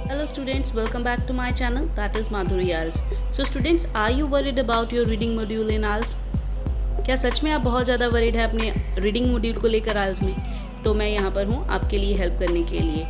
Hello students, welcome back to my channel, that is Madhuri ALS. So students, are you worried about your reading module in ALS? क्या सच में आप बहुत ज़्यादा worried है अपने reading module को लेकर आल्स में? तो मैं यहाँ पर हूँ आपके लिए हेल्प करने के लिए।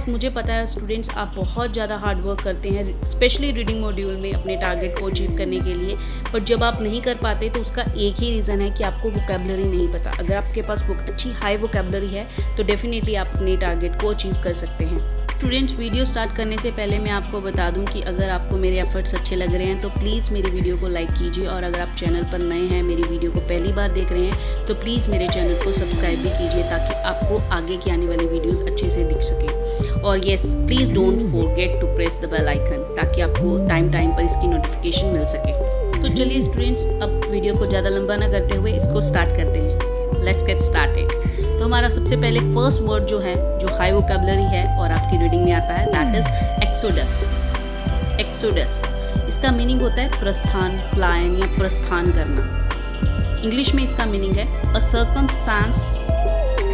मुझे पता है स्टूडेंट्स, आप बहुत ज़्यादा हार्ड वर्क करते हैं स्पेशली रीडिंग मॉड्यूल में अपने टारगेट को अचीव करने के लिए, बट जब आप नहीं कर पाते तो उसका एक ही रीज़न है कि आपको वोकेबलरी नहीं पता। अगर आपके पास अच्छी हाई वोकेबलरी है तो डेफिनेटली आप अपने टारगेट को अचीव कर सकते हैं। स्टूडेंट्स, वीडियो स्टार्ट करने से पहले मैं आपको बता दूं कि अगर आपको मेरे एफर्ट्स अच्छे लग रहे हैं तो प्लीज़ मेरी वीडियो को लाइक कीजिए, और अगर आप चैनल पर नए हैं, मेरी वीडियो को पहली बार देख रहे हैं तो प्लीज़ मेरे चैनल को सब्सक्राइब भी कीजिए ताकि आपको आगे की आने वाली वीडियोस अच्छे से दिख सकें। और yes, please don't forget to press the bell icon ताकि आपको टाइम पर इसकी नोटिफिकेशन मिल सके। तो चलिए स्टूडेंट्स, अब वीडियो को ज़्यादा लंबा ना करते हुए इसको स्टार्ट करते हैं। Let's get started. तो हमारा सबसे पहले फर्स्ट वर्ड जो है, जो हाई वोकेबलरी है और आपकी रीडिंग में आता है, दैट इज एक्सोडस। एक्सोडस, इसका मीनिंग होता है प्रस्थान, प्लायन या प्रस्थान करना। इंग्लिश में इसका मीनिंग है a circumstance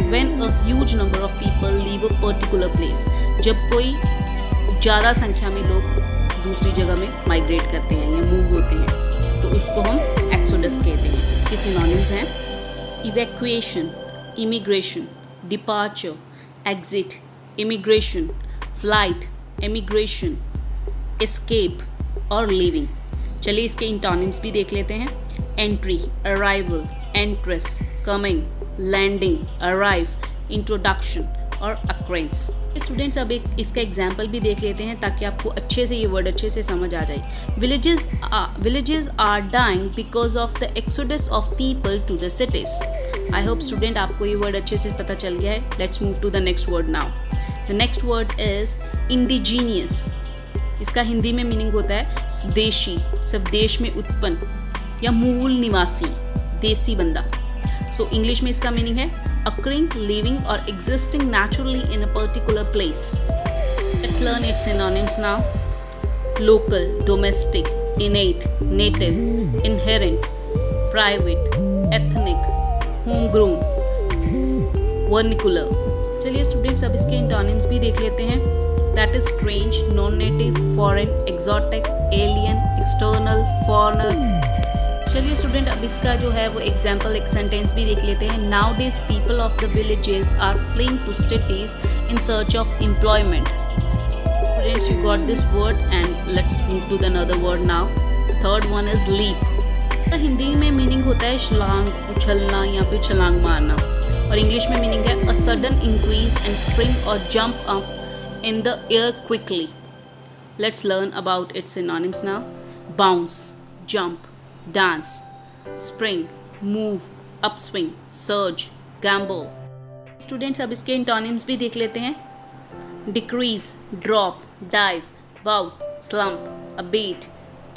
when a huge number of people leave a particular place. जब कोई ज़्यादा संख्या में लोग दूसरी जगह में माइग्रेट करते हैं या मूव होते हैं तो उसको हम एक्सोडस कहते हैं। इसके सिनोनिम्स हैं evacuation, immigration, departure, exit, immigration, flight, emigration, escape और leaving। चलिए इसके इंटोनिम्स भी देख लेते हैं। entry, arrival, entrance, coming, landing, arrive, introduction और occurrence। स्टूडेंट्स, अब इसका एग्जाम्पल भी देख लेते हैं ताकि आपको अच्छे से ये वर्ड अच्छे से समझ आ जाए। Villages are dying because of the exodus of people to the cities. I hope student आपको ये वर्ड अच्छे से पता चल गया है। Let's move to the next word now. The next word is indigenous. इसका हिंदी में मीनिंग होता है स्वदेशी, स्वदेश में उत्पन्न या मूल निवासी, देसी बंदा। सो इंग्लिश में इसका मीनिंग है occurring, living or existing naturally in a particular place. Let's learn its synonyms now. Local, domestic, innate, native, inherent, private, ethnic, homegrown, vernacular. चलिए स्टूडेंट्स, अब इसके इंटोनिम्स भी देख लेते हैं। That is strange, non-native, foreign, exotic, alien, external, foreigner। चलिए student, अब इसका जो है वो एग्जाम्पल, एक सेंटेंस भी देख लेते हैं। Nowadays people of the villages are fleeing to cities in search of employment. Students, you got this word and let's move to the another word now. Third one is leap. Hindi में meaning होता है छलांग, उछलना या फिर छलांग मारना, और English में मीनिंग है a sudden increase and spring और jump up in the air quickly. Let's learn about its synonyms now. Bounce, jump, dance, spring, move, upswing, surge, gamble। Students, अब इसके इंटोनिम्स भी देख लेते हैं। decrease, drop, dive, bow, slump, abate,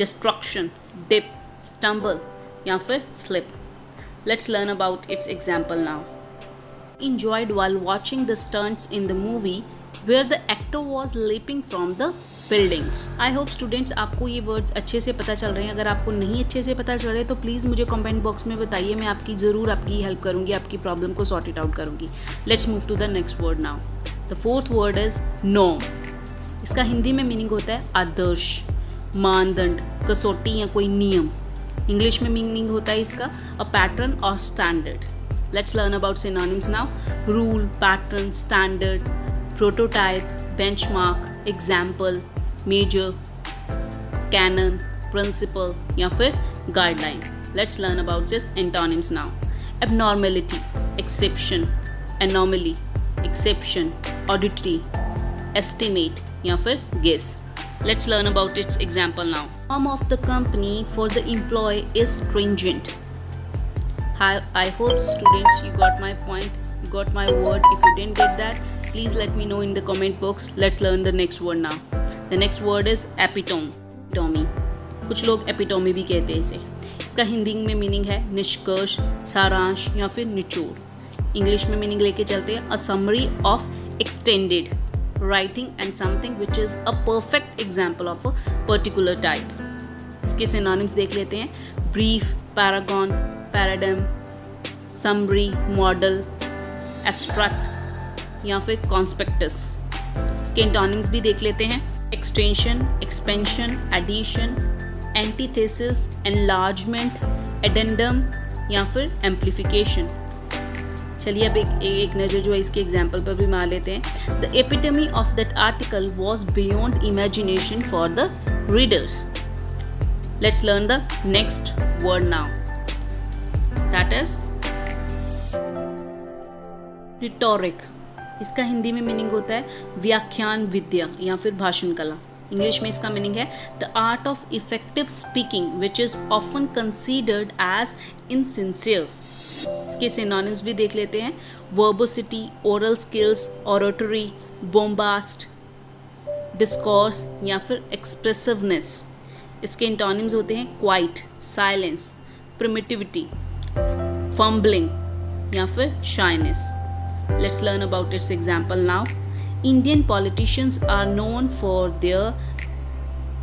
destruction, dip, stumble या फिर slip। Let's learn about its example now. Enjoyed while watching the stunts in the movie where the actor was leaping from the buildings। I hope students आपको ये words अच्छे से पता चल रहे हैं। अगर आपको नहीं अच्छे से पता चल रहे तो प्लीज़ मुझे कमेंट बॉक्स में बताइए, मैं ज़रूर आपकी हेल्प करूँगी, आपकी प्रॉब्लम को सॉर्ट इट आउट करूँगी। Let's move to the next word now. The fourth word is norm. इसका हिंदी में मीनिंग होता है आदर्श, मानदंड, कसौटी या कोई नियम। इंग्लिश में मीनिंग होता है इसका अ पैटर्न और standard. Let's learn about synonyms now. Rule, pattern, standard, prototype, benchmark, example, major, canon, principle या फिर guideline। Let's learn about this antonyms now. Abnormality, exception, anomaly, exception, oddity, estimate या फिर guess। Let's learn about its example now. Norm of the company for the employee is stringent. I hope students you got my point, you got my word. If you didn't get that, please let me know in the comment box. Let's learn the next word now. The next word is epitome. Epitome, कुछ लोग epitome भी कहते हैं इसे। इसका हिंदी में meaning है निष्कर्ष, सारांश या फिर निचोड़। इंग्लिश में मीनिंग लेके चलते हैं a summary of extended writing and something which is a perfect example of a particular type। इसके सिनोनिम्स देख लेते हैं। brief, paragon, paradigm, summary, model, abstract या फिर कॉन्स्पेक्टस। इसके एंटोनिम्स भी देख लेते हैं। Extension, expansion, addition, antithesis, enlargement, addendum या फिर एम्प्लीफिकेशन। चलिए अब एक नज़र जो है इसके एग्जाम्पल पर भी मार लेते हैं। The epitome of that article was beyond imagination for the readers. Let's learn the next word now, that is rhetoric. इसका हिंदी में मीनिंग होता है व्याख्यान विद्या या फिर भाषण कला। इंग्लिश में इसका मीनिंग है the art of effective speaking which is often considered as insincere. इसके सिनोनिम्स भी देख लेते हैं। Verbosity, oral skills, oratory, bombast, discourse या फिर एक्सप्रेसिवनेस। इसके एंटोनिम्स होते हैं क्वाइट, साइलेंस, प्रिमिटिविटी, फम्बलिंग या फिर shyness. Let's learn about its example now. Indian politicians are known for their,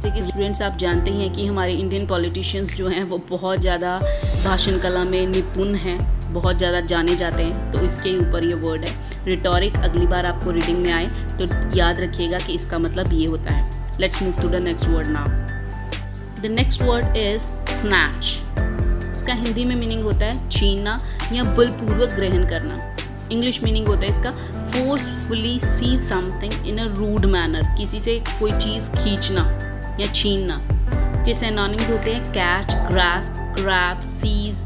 जैसे कि स्टूडेंट्स आप जानते हैं कि हमारे इंडियन पॉलिटिशियंस जो हैं वो बहुत ज़्यादा भाषण कला में निपुण हैं, बहुत ज़्यादा जाने जाते हैं। तो इसके ऊपर ये वर्ड है रिटोरिक। अगली बार आपको रीडिंग में आए तो याद रखिएगा कि इसका मतलब ये होता है। Let's move to the next word now. The next word is snatch. इसका हिंदी में मीनिंग होता है छीनना या बलपूर्वक ग्रहण करना। इंग्लिश मीनिंग होता है इसका forcefully seize something in a rude manner, किसी से कोई चीज़ खींचना या छीनना। इसके सिनोनिम्स होते हैं catch, grasp, grab, seize,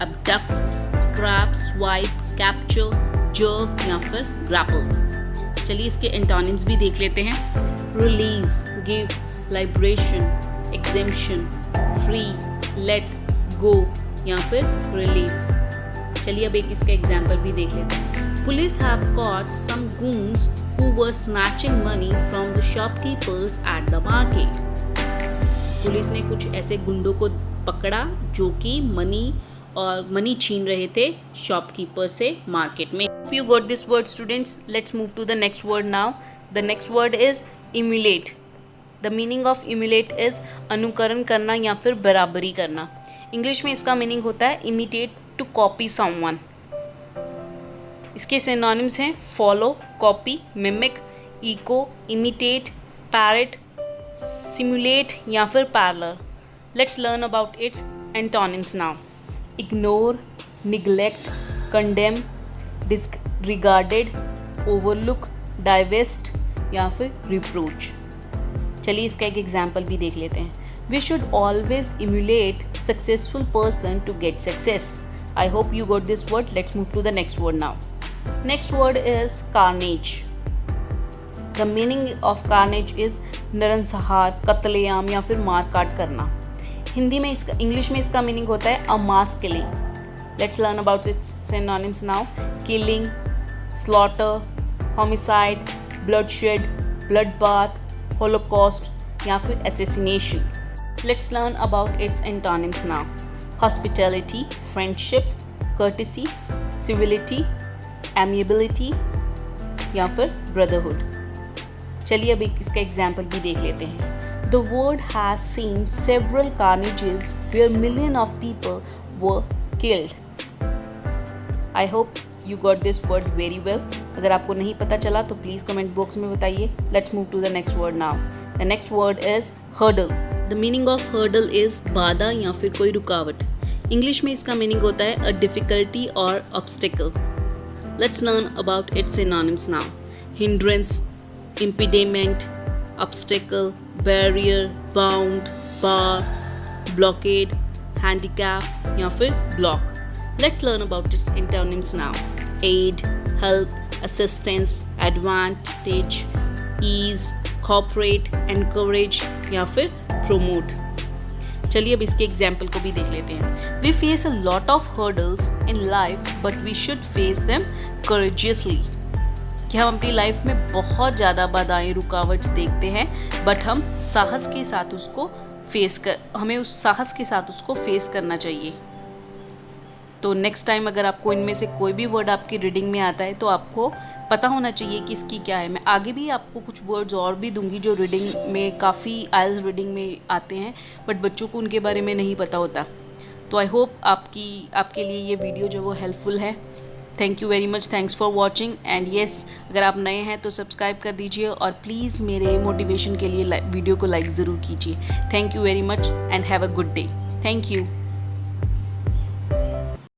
abduct, scrap, swipe, capture, jerk या फिर ग्रैपल। चलिए इसके एंटोनिम्स भी देख लेते हैं। Release, give, liberation, exemption, free, let go या फिर रिलीफ। चलिए अब एक इसका एग्जाम्पल भी देख लेते हैं। Police have caught some goons who were snatching money from the shopkeepers at the market. Police ने कुछ ऐसे गुंडों को पकड़ा जो कि मनी छीन रहे थे शॉपकीपर से मार्केट में। If you got this word students, let's move to the next word now. The next word is emulate. The meaning of emulate is अनुकरण करना या फिर बराबरी करना। इंग्लिश में इसका मीनिंग होता है imitate, to copy someone. इसके सिनोनिम्स हैं follow, copy, mimic, echo, imitate, parrot, simulate या फिर parallel. Let's learn about its antonyms now. Ignore, neglect, condemn, disregarded, overlook, divest या फिर रिप्रोच। चलिए इसका एक एग्जाम्पल भी देख लेते हैं। We should always emulate successful person to get success. I hope you got this word. Let's move to the next word now. Next word is carnage. The meaning of carnage is नरसंहार, कत्लेआम या फिर मार काट करना। हिंदी में इसका, English में इसका मीनिंग होता है a mass killing. Let's learn about its synonyms now. Killing, slaughter, homicide, bloodshed, bloodbath, holocaust या फिर assassination. Let's learn about its antonyms now. Hospitality, friendship, courtesy, civility, amiability या फिर brotherhood. चलिए अब इसका एग्जाम्पल भी देख लेते हैं। The world has seen several carnages where millions of people were killed. I hope you got this word very well. अगर आपको नहीं पता चला तो प्लीज़ कमेंट बॉक्स में बताइए। Let's move to the next word now. The next word is hurdle. The meaning of hurdle is बाधा या फिर कोई रुकावट। इंग्लिश में इसका मीनिंग होता है a difficulty or obstacle. Let's learn about its synonyms now. Hindrance, impediment, obstacle, barrier, bound, bar, blockade, handicap या फिर block. Let's learn about its antonyms now. Aid, help, assistance, advantage, ease, cooperate, encourage या फिर promote. चलिए अब इसके example को भी देख लेते हैं। We face a lot of hurdles in life, but we should face them courageously. कि हम अपनी लाइफ में बहुत ज़्यादा बाधाएं, रुकावट देखते हैं, बट हम साहस के साथ उसको हमें उस साहस के साथ उसको फेस करना चाहिए। तो नेक्स्ट टाइम अगर आपको इनमें से कोई भी वर्ड आपकी रीडिंग में आता है तो आपको पता होना चाहिए कि इसकी क्या है। मैं आगे भी आपको कुछ वर्ड्स और भी दूंगी जो रीडिंग में काफ़ी आइल्स रीडिंग में आते हैं, बट बच्चों को उनके बारे में नहीं पता होता। तो आई होप आपके लिए ये वीडियो जो वो हेल्पफुल है। Thank you very much, thanks for watching and yes, अगर आप नए हैं तो सब्सक्राइब कर दीजिए और प्लीज़ मेरे मोटिवेशन के लिए वीडियो को लाइक ज़रूर कीजिए। Thank you very much and have a good day. Thank you.